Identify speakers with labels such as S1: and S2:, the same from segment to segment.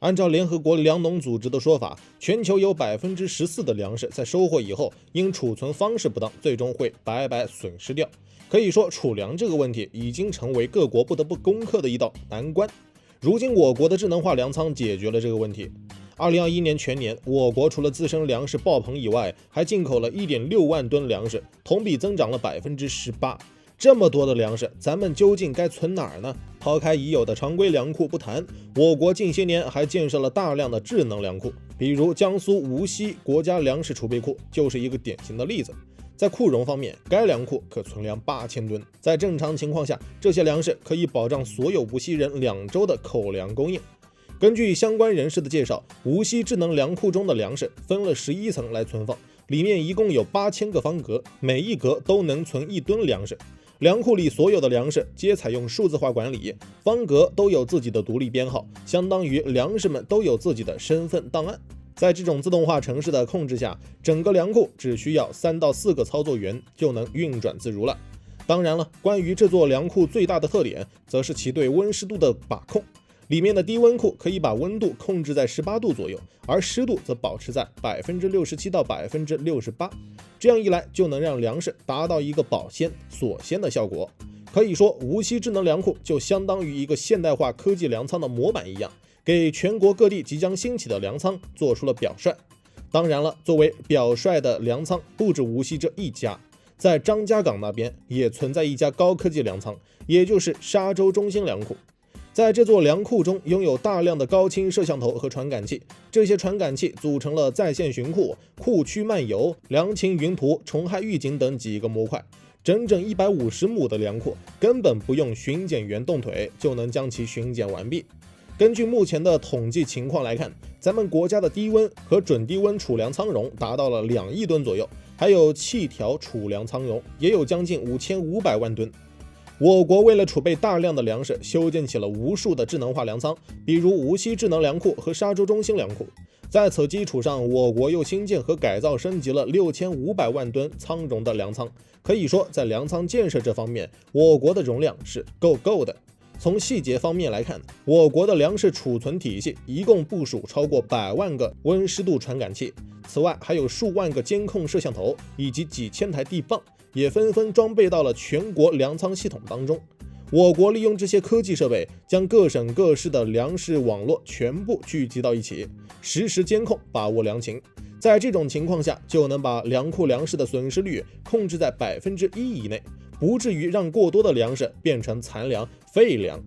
S1: 按照联合国粮农组织的说法，全球有14%的粮食在收获以后，因储存方式不当，最终会白白损失掉。可以说，储粮这个问题已经成为各国不得不攻克的一道难关。如今，我国的智能化粮仓解决了这个问题。2021年全年，我国除了自身粮食爆棚以外，还进口了1.6万吨粮食，同比增长了18%。这么多的粮食，咱们究竟该存哪儿呢？抛开已有的常规粮库不谈，我国近些年还建设了大量的智能粮库，比如江苏无锡国家粮食储备库就是一个典型的例子。在库容方面，该粮库可存粮8000吨，在正常情况下，这些粮食可以保障所有无锡人2周的口粮供应。根据相关人士的介绍，无锡智能粮库中的粮食分了11层来存放，里面一共有8000个方格，每一格都能存1吨粮食。粮库里所有的粮食皆采用数字化管理，方格都有自己的独立编号，相当于粮食们都有自己的身份档案。在这种自动化程式的控制下，整个粮库只需要3到4个操作员就能运转自如了。当然了，关于这座粮库最大的特点，则是其对温湿度的把控。里面的低温库可以把温度控制在18度左右，而湿度则保持在67%到68%。这样一来，就能让粮食达到一个保鲜锁鲜的效果。可以说，无锡智能粮库就相当于一个现代化科技粮仓的模板一样，给全国各地即将兴起的粮仓做出了表率。当然了，作为表率的粮仓不止无锡这一家，在张家港那边也存在一家高科技粮仓，也就是沙洲中心粮库。在这座粮库中，拥有大量的高清摄像头和传感器，这些传感器组成了在线巡库、库区漫游、粮情云图、虫害预警等几个模块。整整150亩的粮库，根本不用巡检员动腿就能将其巡检完毕。根据目前的统计情况来看，咱们国家的低温和准低温储粮仓容达到了2亿吨左右，还有气条储粮仓容也有将近5500万吨。我国为了储备大量的粮食，修建起了无数的智能化粮仓，比如无锡智能粮库和沙洲中心粮库。在此基础上，我国又新建和改造升级了6500万吨仓容的粮仓。可以说，在粮仓建设这方面，我国的容量是够的。从细节方面来看，我国的粮食储存体系一共部署超过100万个温湿度传感器，此外还有数万个监控摄像头以及几千台地磅，也纷纷装备到了全国粮仓系统当中。我国利用这些科技设备，将各省各市的粮食网络全部聚集到一起，实时监控，把握粮情。在这种情况下，就能把粮库粮食的损失率控制在1%以内，不至于让过多的粮食变成残粮、废粮。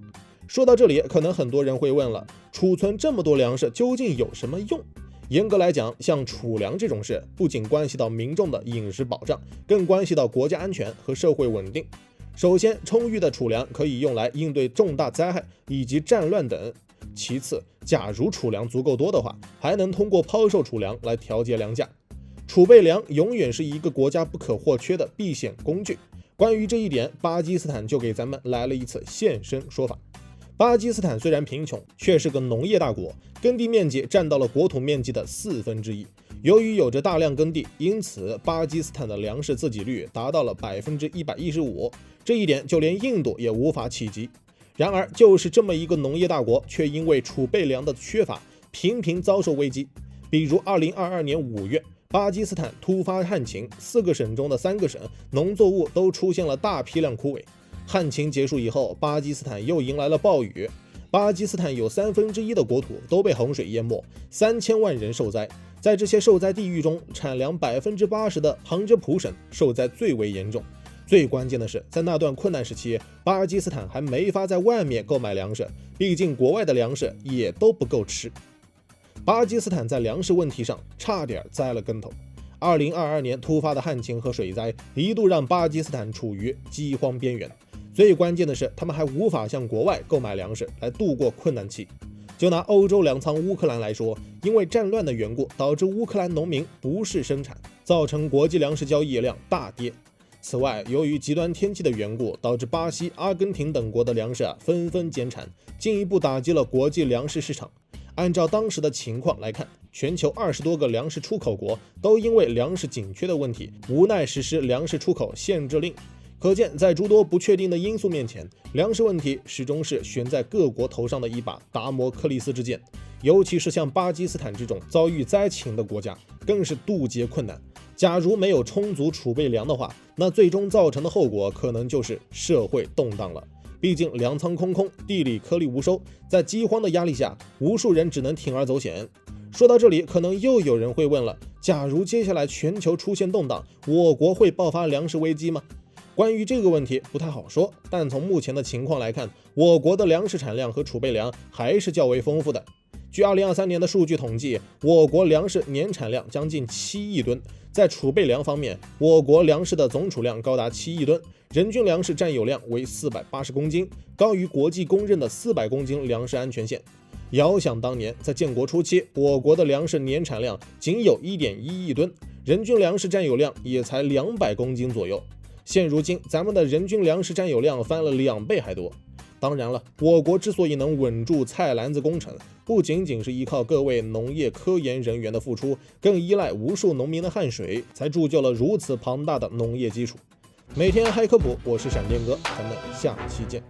S1: 说到这里，可能很多人会问了，储存这么多粮食究竟有什么用？严格来讲，像储粮这种事，不仅关系到民众的饮食保障，更关系到国家安全和社会稳定。首先，充裕的储粮可以用来应对重大灾害以及战乱等。其次，假如储粮足够多的话，还能通过抛售储粮来调节粮价。储备粮永远是一个国家不可或缺的避险工具。关于这一点，巴基斯坦就给咱们来了一次现身说法。巴基斯坦虽然贫穷，却是个农业大国，耕地面积占到了国土面积的1/4。由于有着大量耕地，因此巴基斯坦的粮食自给率达到了115%，这一点就连印度也无法企及。然而，就是这么一个农业大国，却因为储备粮的缺乏，频频遭受危机。比如2022年5月，巴基斯坦突发旱情，4个省中的3个省农作物都出现了大批量枯萎。旱情结束以后，巴基斯坦又迎来了暴雨。巴基斯坦有1/3的国土都被洪水淹没，3000万人受灾。在这些受灾地域中，产粮80%的旁遮普省受灾最为严重。最关键的是，在那段困难时期，巴基斯坦还没法在外面购买粮食，毕竟国外的粮食也都不够吃。巴基斯坦在粮食问题上差点栽了跟头。2022年突发的旱情和水灾一度让巴基斯坦处于饥荒边缘。最关键的是，他们还无法向国外购买粮食来度过困难期。就拿欧洲粮仓乌克兰来说，因为战乱的缘故，导致乌克兰农民不适生产，造成国际粮食交易量大跌。此外，由于极端天气的缘故，导致巴西、阿根廷等国的粮食纷纷减产，进一步打击了国际粮食市场。按照当时的情况来看，全球20多个粮食出口国都因为粮食紧缺的问题，无奈实施粮食出口限制令。可见，在诸多不确定的因素面前，粮食问题始终是悬在各国头上的一把达摩克利斯之剑。尤其是像巴基斯坦这种遭遇灾情的国家，更是渡劫困难。假如没有充足储备粮的话，那最终造成的后果可能就是社会动荡了。毕竟粮仓空空，地里颗粒无收，在饥荒的压力下，无数人只能铤而走险。说到这里，可能又有人会问了：假如接下来全球出现动荡，我国会爆发粮食危机吗？关于这个问题不太好说，但从目前的情况来看，我国的粮食产量和储备粮还是较为丰富的。据2023年的数据统计，我国粮食年产量将近7亿吨，在储备粮方面，我国粮食的总储量高达7亿吨，人均粮食占有量为480公斤，高于国际公认的400公斤粮食安全线。遥想当年，在建国初期，我国的粮食年产量仅有1.1亿吨，人均粮食占有量也才200公斤左右。现如今，咱们的人均粮食占有量翻了2倍还多。当然了，我国之所以能稳住菜篮子工程，不仅仅是依靠各位农业科研人员的付出，更依赖无数农民的汗水，才铸就了如此庞大的农业基础。每天嗨科普，我是闪电哥，咱们下期见。